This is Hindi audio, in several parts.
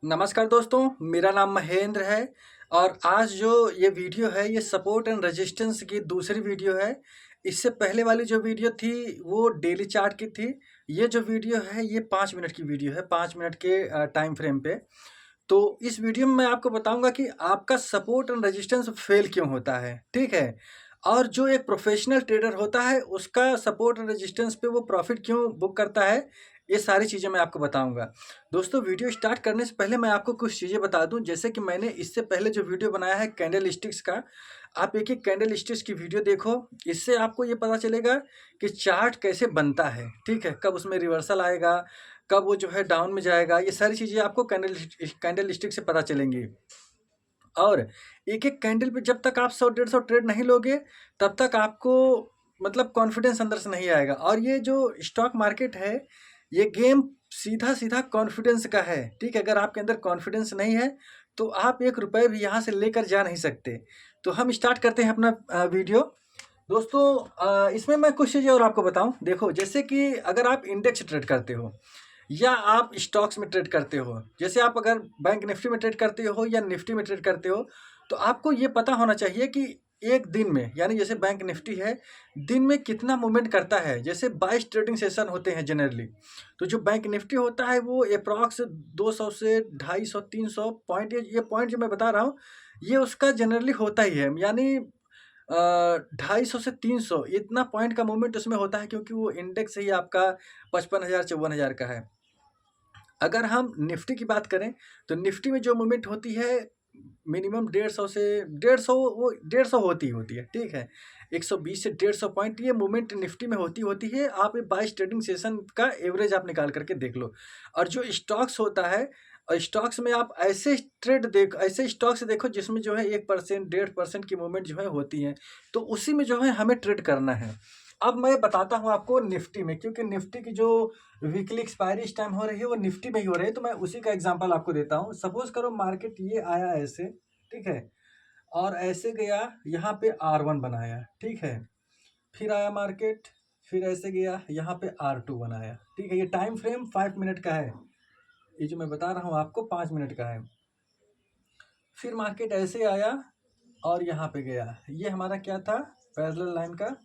नमस्कार दोस्तों, मेरा नाम महेंद्र है और आज जो ये वीडियो है ये सपोर्ट एंड रेजिस्टेंस की दूसरी वीडियो है। इससे पहले वाली जो वीडियो थी वो डेली चार्ट की थी। ये जो वीडियो है ये 5 मिनट की वीडियो है, 5 मिनट के टाइम फ्रेम पे। तो इस वीडियो में मैं आपको बताऊंगा कि आपका सपोर्ट एंड रेजिस्टेंस फेल क्यों होता है, ठीक है? और जो एक प्रोफेशनल ट्रेडर होता है उसका सपोर्ट एंड रेजिस्टेंस पे वो प्रॉफिट क्यों बुक करता है, ये सारी चीज़ें मैं आपको बताऊंगा। दोस्तों, वीडियो स्टार्ट करने से पहले मैं आपको कुछ चीज़ें बता दूं। जैसे कि मैंने इससे पहले जो वीडियो बनाया है कैंडल स्टिक्स का, आप एक एक कैंडल स्टिक्स की वीडियो देखो। इससे आपको ये पता चलेगा कि चार्ट कैसे बनता है, ठीक है? कब उसमें रिवर्सल आएगा, कब वो जो है डाउन में जाएगा, ये सारी चीज़ें आपको कैंडल स्टिक से पता चलेंगी। और एक एक कैंडल पे जब तक आप 100-150 ट्रेड नहीं लोगे तब तक आपको मतलब कॉन्फिडेंस अंदर से नहीं आएगा। और ये जो स्टॉक मार्केट है ये गेम सीधा सीधा कॉन्फिडेंस का है, ठीक है? अगर आपके अंदर कॉन्फिडेंस नहीं है तो आप 1 रुपये भी यहाँ से लेकर जा नहीं सकते। तो हम स्टार्ट करते हैं अपना वीडियो। दोस्तों, इसमें मैं कुछ चीज़ें और आपको बताऊं। देखो, जैसे कि अगर आप इंडेक्स ट्रेड करते हो या आप स्टॉक्स में ट्रेड करते हो, जैसे आप अगर बैंक निफ्टी में ट्रेड करते हो या निफ्टी में ट्रेड करते हो, तो आपको ये पता होना चाहिए कि एक दिन में, यानी जैसे बैंक निफ्टी है, दिन में कितना मूवमेंट करता है। जैसे 22 ट्रेडिंग सेशन होते हैं जनरली। तो जो बैंक निफ्टी होता है वो अप्रॉक्स 200 से 250 300 पॉइंट, ये पॉइंट जो मैं बता रहा हूँ ये उसका जनरली होता ही है। यानी 250 से 300 इतना पॉइंट का मूवमेंट उसमें होता है, क्योंकि वो इंडेक्स ही आपका 55,000 54,000 का है। अगर हम निफ्टी की बात करें तो निफ्टी में जो मूवमेंट होती है मिनिमम 150 से 150, वो 150 होती है, ठीक है? 120 से 150 पॉइंट ये मूवमेंट निफ्टी में होती है। आप ये 22 ट्रेडिंग सेशन का एवरेज आप निकाल करके देख लो। और जो स्टॉक्स होता है, और स्टॉक्स में आप ऐसे स्टॉक्स देखो जिसमें जो है 1% 1.5% की मूवमेंट जो है होती है। तो उसी में जो है हमें ट्रेड करना है। अब मैं बताता हूँ आपको निफ्टी में, क्योंकि निफ्टी की जो वीकली एक्सपायरी इस टाइम हो रही है वो निफ्टी में ही हो रही है। तो मैं उसी का एग्जांपल आपको देता हूँ। सपोज करो मार्केट ये आया ऐसे, ठीक है? और ऐसे गया, यहाँ पे R1 बनाया, ठीक है? फिर आया मार्केट, फिर ऐसे गया, यहाँ पे R2 बनाया, ठीक है? ये टाइम फ्रेम 5 मिनट का है। ये जो मैं बता रहा हूँ आपको 5 मिनट का है। फिर मार्केट ऐसे आया और यहाँ पे गया। ये हमारा क्या था? पैरेलल लाइन का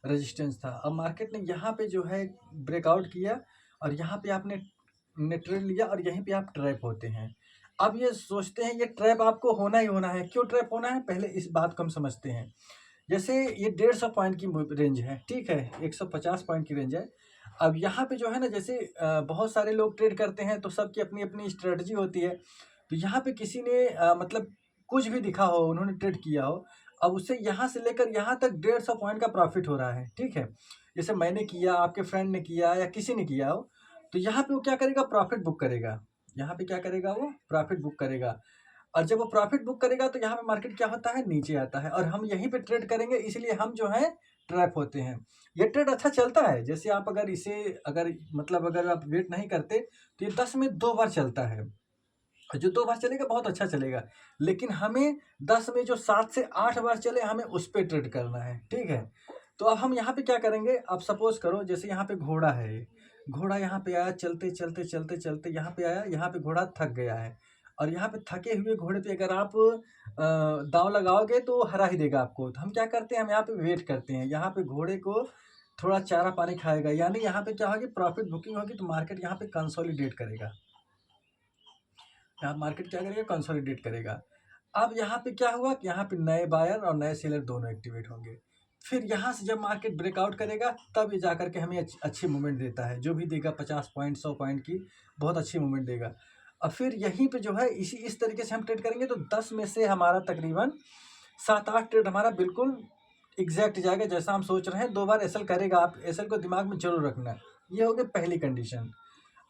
रेजिस्टेंस था। अब मार्केट ने यहाँ पे जो है ब्रेकआउट किया और यहाँ पे आपने ट्रेड लिया और यहीं पे आप ट्रैप होते हैं। अब ये सोचते हैं ये ट्रैप आपको होना ही होना है। क्यों ट्रैप होना है, पहले इस बात को हम समझते हैं। जैसे ये 150 पॉइंट की रेंज है, ठीक है? 150 पॉइंट की रेंज है। अब यहाँ पे जो है ना, जैसे बहुत सारे लोग ट्रेड करते हैं तो सबकी अपनी अपनी स्ट्रेटजी होती है। तो यहाँ पे किसी ने मतलब कुछ भी दिखा हो, उन्होंने ट्रेड किया हो, अब उससे यहाँ से लेकर यहाँ तक 150 पॉइंट का प्रॉफिट हो रहा है, ठीक है? जैसे मैंने किया, आपके फ्रेंड ने किया या किसी ने किया हो, तो यहाँ पे वो क्या करेगा? प्रॉफिट बुक करेगा। यहाँ पे क्या करेगा? वो प्रॉफिट बुक करेगा। और जब वो प्रॉफिट बुक करेगा तो यहाँ पे मार्केट क्या होता है? नीचे आता है और हम यहीं पे ट्रेड करेंगे, इसलिए हम जो है ट्रैप होते हैं। ये ट्रेड अच्छा चलता है। जैसे आप अगर इसे अगर मतलब अगर आप वेट नहीं करते तो ये 10 में 2 बार चलता है। जो 2 बार चलेगा बहुत अच्छा चलेगा, लेकिन हमें 10 में जो 7 से 8 बार चले हमें उस पे ट्रेड करना है, ठीक है? तो अब हम यहाँ पे क्या करेंगे? अब सपोज करो जैसे यहाँ पे घोड़ा है, ये घोड़ा यहाँ पे आया, चलते चलते चलते चलते यहाँ पे आया, यहाँ पे घोड़ा थक गया है। और यहाँ पे थके हुए घोड़े पे अगर आप दांव लगाओगे तो हरा ही देगा आपको। तो हम क्या करते हैं? हम यहाँ पे वेट करते हैं, यहाँ पे घोड़े को थोड़ा चारा पानी खाएगा, यानी यहाँ पे क्या होगी? प्रॉफिट बुकिंग होगी। तो मार्केट यहाँ पे कंसोलिडेट करेगा। यहाँ मार्केट क्या करेगा? कंसोलिडेट करेगा। अब यहाँ पे क्या हुआ कि यहाँ पे नए बायर और नए सेलर दोनों एक्टिवेट होंगे। फिर यहाँ से जब मार्केट ब्रेकआउट करेगा तब ये जाकर के हमें अच्छी मूवमेंट देता है, जो भी देगा 50 पॉइंट 100 पॉइंट की बहुत अच्छी मूवमेंट देगा। और फिर यहीं पे जो है इस तरीके से हम ट्रेड करेंगे तो 10 में से हमारा तकरीबन 7-8 ट्रेड हमारा बिल्कुल एग्जैक्ट जाएगा जैसा हम सोच रहे हैं। 2 बार एसएल करेगा, आप एसएल को दिमाग में जरूर रखना। ये हो गई पहली कंडीशन।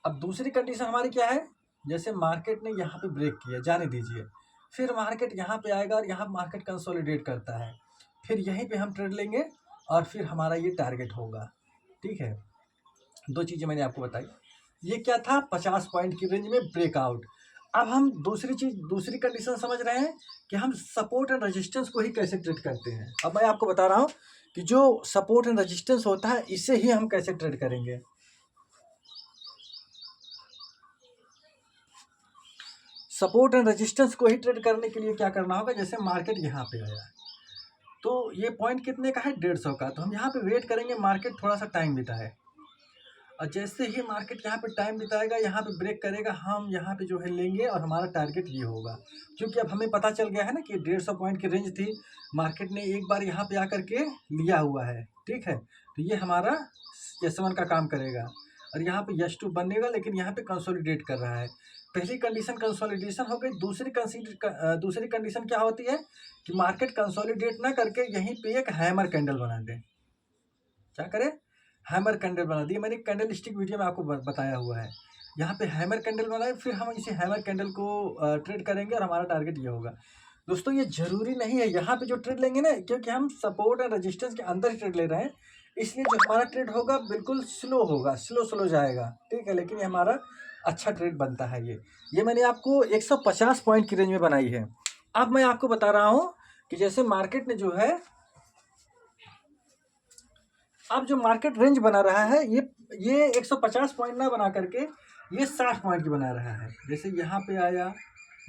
अब दूसरी कंडीशन हमारी क्या है? जैसे मार्केट ने यहाँ पे ब्रेक किया, जाने दीजिए, फिर मार्केट यहाँ पे आएगा और यहाँ मार्केट कंसोलिडेट करता है, फिर यहीं पे हम ट्रेड लेंगे और फिर हमारा ये टारगेट होगा, ठीक है? 2 चीज़ें मैंने आपको बताई। ये क्या था? 50 पॉइंट की रेंज में ब्रेकआउट। अब हम दूसरी कंडीशन समझ रहे हैं कि हम सपोर्ट एंड रेजिस्टेंस को ही कैसे ट्रेड करते हैं। अब मैं आपको बता रहा हूँ कि जो सपोर्ट एंड रेजिस्टेंस होता है इसे ही हम कैसे ट्रेड करेंगे। सपोर्ट एंड रेजिस्टेंस को ही ट्रेड करने के लिए क्या करना होगा, जैसे मार्केट यहाँ पे आया तो ये पॉइंट कितने का है, 150 का, तो हम यहाँ पे वेट करेंगे, मार्केट थोड़ा सा टाइम बिताए और जैसे ही मार्केट यहाँ पे टाइम बिताएगा, यहाँ पे ब्रेक करेगा, हम यहाँ पे जो है लेंगे और हमारा टारगेट ये होगा। क्योंकि अब हमें पता चल गया है ना कि 150 पॉइंट की रेंज थी, मार्केट ने एक बार यहाँ पे आकर के लिया हुआ है, ठीक है। तो ये हमारा S1 का काम करेगा और यहाँ पे S2 बनेगा, लेकिन यहाँ पे कंसोलिडेट कर रहा है। पहली कंडीशन कंसोलिडेशन हो गई। दूसरी कंडीशन क्या होती है कि मार्केट कंसोलिडेट ना करके यहीं पे एक हैमर कैंडल बना दे। क्या करे, हैमर कैंडल बना दी। मैंने कैंडल स्टिक वीडियो में आपको बताया हुआ है। यहाँ पे हैमर कैंडल बनाए, फिर हम इसी हैमर कैंडल को ट्रेड करेंगे और हमारा टारगेट ये होगा। दोस्तों ये जरूरी नहीं है यहाँ पे जो ट्रेड लेंगे ना, क्योंकि हम सपोर्ट और रेजिस्टेंस के अंदर ही ट्रेड ले रहे हैं, इसलिए जो हमारा ट्रेड होगा बिल्कुल स्लो होगा, स्लो जाएगा, ठीक है। लेकिन ये हमारा अच्छा ट्रेड बनता है। ये मैंने आपको 150 पॉइंट की रेंज में बनाई है। अब मैं आपको बता रहा हूँ कि जैसे मार्केट ने जो है, अब जो मार्केट रेंज बना रहा है, ये 150 पॉइंट ना बना करके ये 60 पॉइंट की बना रहा है। जैसे यहाँ पे आया,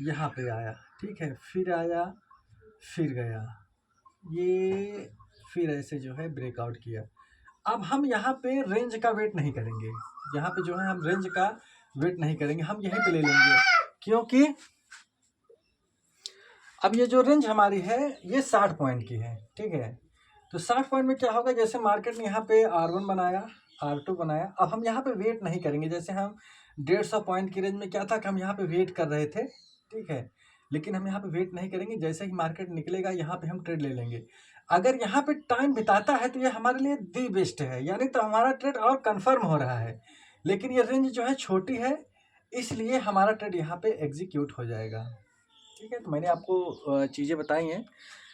यहाँ पे आया, ठीक है, फिर आया, फिर गया, ये फिर ऐसे जो है ब्रेकआउट किया। अब हम यहाँ पे रेंज का वेट नहीं करेंगे, यहाँ पे जो है हम रेंज का वेट नहीं करेंगे, हम यहीं पे ले लेंगे, क्योंकि अब ये जो रेंज हमारी है ये 60 पॉइंट की है, ठीक है। तो 60 पॉइंट में क्या होगा, जैसे मार्केट ने यहाँ पे R1 बनाया, R2 बनाया, अब हम यहाँ पे वेट नहीं करेंगे। जैसे हम 150 पॉइंट की रेंज में क्या था कि हम यहाँ पे वेट कर रहे थे, ठीक है, लेकिन हम यहाँ पे वेट नहीं करेंगे। जैसे ही मार्केट निकलेगा यहाँ पे हम ट्रेड ले लेंगे। अगर यहाँ पे टाइम बिताता है तो ये हमारे लिए दी बेस्ट है, यानी तो हमारा ट्रेड और कन्फर्म हो रहा है। लेकिन ये रेंज जो है छोटी है, इसलिए हमारा ट्रेड यहाँ पे एग्जीक्यूट हो जाएगा, ठीक है। तो मैंने आपको चीज़ें बताई हैं।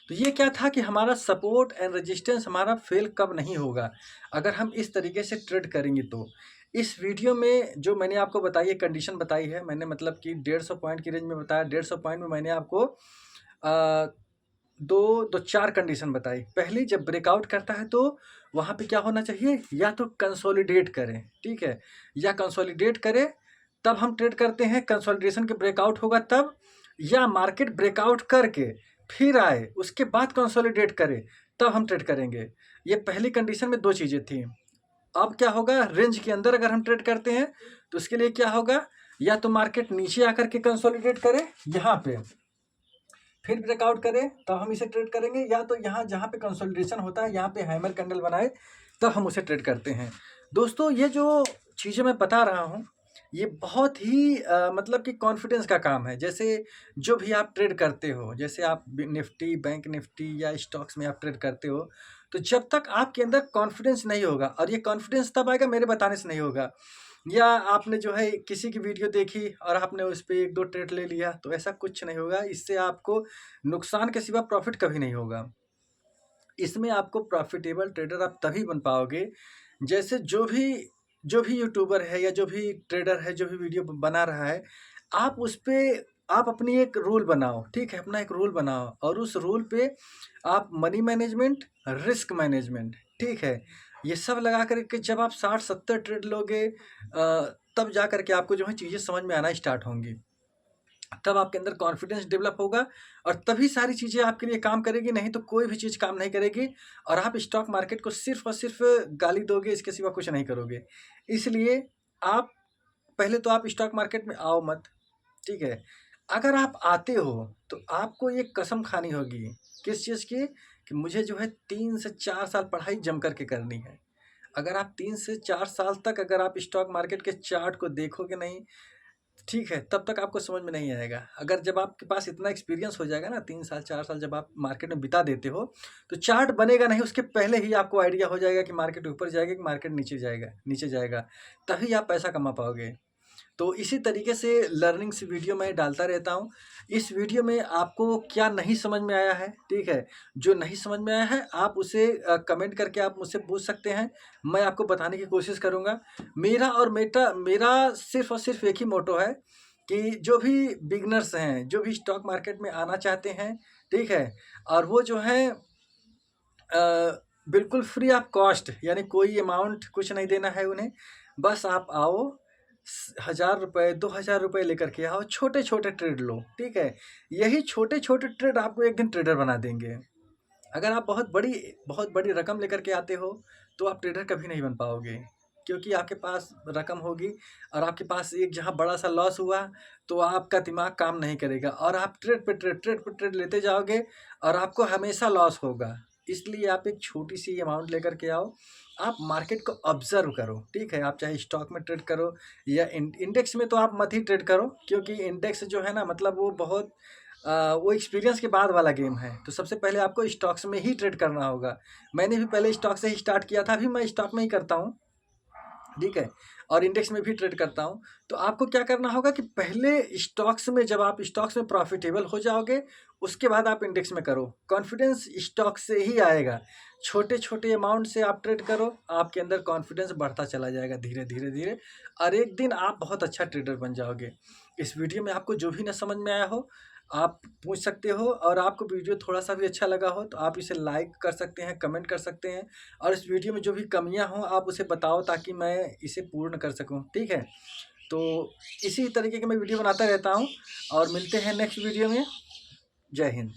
तो ये क्या था कि हमारा सपोर्ट एंड रेजिस्टेंस हमारा फेल कब नहीं होगा, अगर हम इस तरीके से ट्रेड करेंगे। तो इस वीडियो में जो मैंने आपको बताई है, कंडीशन बताई है मैंने, मतलब कि 150 पॉइंट की रेंज में बताया। 150 पॉइंट में मैंने आपको दो चार कंडीशन बताई। पहली, जब ब्रेकआउट करता है तो वहाँ पे क्या होना चाहिए, या तो कंसोलिडेट करें, ठीक है, या कंसोलिडेट करें तब हम ट्रेड करते हैं, कंसोलिडेशन के ब्रेकआउट होगा तब, या मार्केट ब्रेकआउट करके फिर आए उसके बाद कंसोलिडेट करे तब हम ट्रेड करेंगे। ये पहली कंडीशन में दो चीज़ें थी। अब क्या होगा, रेंज के अंदर अगर हम ट्रेड करते हैं तो उसके लिए क्या होगा, या तो मार्केट नीचे आकर के कंसोलिडेट करे यहाँ पे, फिर ब्रेकआउट करे तब हम इसे ट्रेड करेंगे, या तो यहाँ जहाँ पे कंसोलिडेशन होता है यहाँ पे हैमर कैंडल बनाए तब हम उसे ट्रेड करते हैं। दोस्तों ये जो चीज़ें मैं बता रहा हूँ ये बहुत ही मतलब कि कॉन्फिडेंस का काम है। जैसे जो भी आप ट्रेड करते हो, जैसे आप निफ्टी, बैंक निफ्टी या स्टॉक्स में आप ट्रेड करते हो, तो जब तक आपके अंदर कॉन्फिडेंस नहीं होगा, और ये कॉन्फिडेंस तब आएगा मेरे बताने से नहीं होगा, या आपने जो है किसी की वीडियो देखी और आपने उस पर 1-2 ट्रेड ले लिया, तो ऐसा कुछ नहीं होगा। इससे आपको नुकसान के सिवा प्रॉफिट कभी नहीं होगा। इसमें आपको प्रॉफिटेबल ट्रेडर आप तभी बन पाओगे, जैसे जो भी यूट्यूबर है या जो भी ट्रेडर है, जो भी वीडियो बना रहा है, आप उस पर आप अपनी एक रूल बनाओ, ठीक है, अपना एक रूल बनाओ, और उस रूल पे आप मनी मैनेजमेंट, रिस्क मैनेजमेंट, ठीक है, ये सब लगा करके जब आप 60-70 ट्रेड लोगे तब जा करके आपको जो है चीज़ें समझ में आना स्टार्ट होंगी। तब आपके अंदर कॉन्फिडेंस डेवलप होगा और तभी सारी चीज़ें आपके लिए काम करेगी, नहीं तो कोई भी चीज़ काम नहीं करेगी और आप स्टॉक मार्केट को सिर्फ और सिर्फ गाली दोगे, इसके सिवा कुछ नहीं करोगे। इसलिए आप पहले तो आप स्टॉक मार्केट में आओ मत, ठीक है। अगर आप आते हो तो आपको ये कसम खानी होगी, किस चीज़ की, कि मुझे जो है 3 से 4 साल पढ़ाई जम करके करनी है। अगर आप 3 से 4 साल तक अगर आप स्टॉक मार्केट के चार्ट को देखोगे नहीं, ठीक है, तब तक आपको समझ में नहीं आएगा। अगर जब आपके पास इतना एक्सपीरियंस हो जाएगा ना, 3 साल 4 साल जब आप मार्केट में बिता देते हो, तो चार्ट बनेगा नहीं, उसके पहले ही आपको आइडिया हो जाएगा कि मार्केट ऊपर जाएगा कि मार्केट नीचे जाएगा, तभी आप पैसा कमा पाओगे। तो इसी तरीके से लर्निंग्स वीडियो मैं डालता रहता हूँ। इस वीडियो में आपको क्या नहीं समझ में आया है, ठीक है, जो नहीं समझ में आया है आप उसे कमेंट करके आप मुझसे पूछ सकते हैं, मैं आपको बताने की कोशिश करूँगा। मेरा सिर्फ और सिर्फ एक ही मोटो है कि जो भी बिगनर्स हैं, जो भी स्टॉक मार्केट में आना चाहते हैं, ठीक है, और वो जो हैं बिल्कुल फ्री ऑफ कॉस्ट, यानी कोई अमाउंट कुछ नहीं देना है उन्हें, बस आप आओ, ₹1000 ₹2000 लेकर के आओ, छोटे-छोटे ट्रेड लो, ठीक है? यही छोटे-छोटे ट्रेड आपको एक दिन ट्रेडर बना देंगे। अगर आप बहुत बड़ी रकम लेकर के आते हो, तो आप ट्रेडर कभी नहीं बन पाओगे। क्योंकि आपके पास रकम होगी और आपके पास एक जहाँ बड़ा-सा लॉस हुआ, तो आपका दिमाग काम नहीं करेगा और आप ट्रेड पे ट्रेड लेते जाओगे और आपको हमेशा लॉस होगा। इसलिए आप एक छोटी-सी अमाउंट लेकर के आओ, आप मार्केट को ऑब्ज़र्व करो, ठीक है? आप चाहे स्टॉक में ट्रेड करो या इंडेक्स में तो आप मत ही ट्रेड करो, क्योंकि इंडेक्स जो है ना, मतलब वो बहुत वो एक्सपीरियंस के बाद वाला गेम है। तो सबसे पहले आपको स्टॉक्स में ही ट्रेड करना होगा। मैंने भी पहले स्टॉक से ही स्टार्ट किया था, अभी मैं स्टॉक में ही करता हूँ, ठीक है? और इंडेक्स में भी ट्रेड करता हूँ। तो आपको क्या करना होगा कि पहले स्टॉक्स में, जब आप स्टॉक्स में प्रॉफिटेबल हो जाओगे, उसके बाद आप इंडेक्स में करो। कॉन्फिडेंस स्टॉक से ही आएगा। छोटे-छोटे अमाउंट से आप ट्रेड करो, आपके अंदर कॉन्फिडेंस बढ़ता चला जाएगा धीरे, धीरे, धीरे और एक दिन आप बहुत अच्छा ट्रेडर बन जाओगे। इस वीडियो में आपको जो भी ना समझ में आया हो, आप पूछ सकते हो और आपको वीडियो थोड़ा-सा भी अच्छा लगा हो, तो आप इसे लाइक कर सकते हैं, कमेंट कर सकते हैं और इस वीडियो में जो भी कमियाँ हों, आप उसे बताओ ताकि मैं इसे पूर्ण कर सकूँ, ठीक है? तो इसी तरीके के मैं वीडियो बनाता रहता हूँ और मिलते हैं नेक्स्ट वीडियो में। जय हिंद।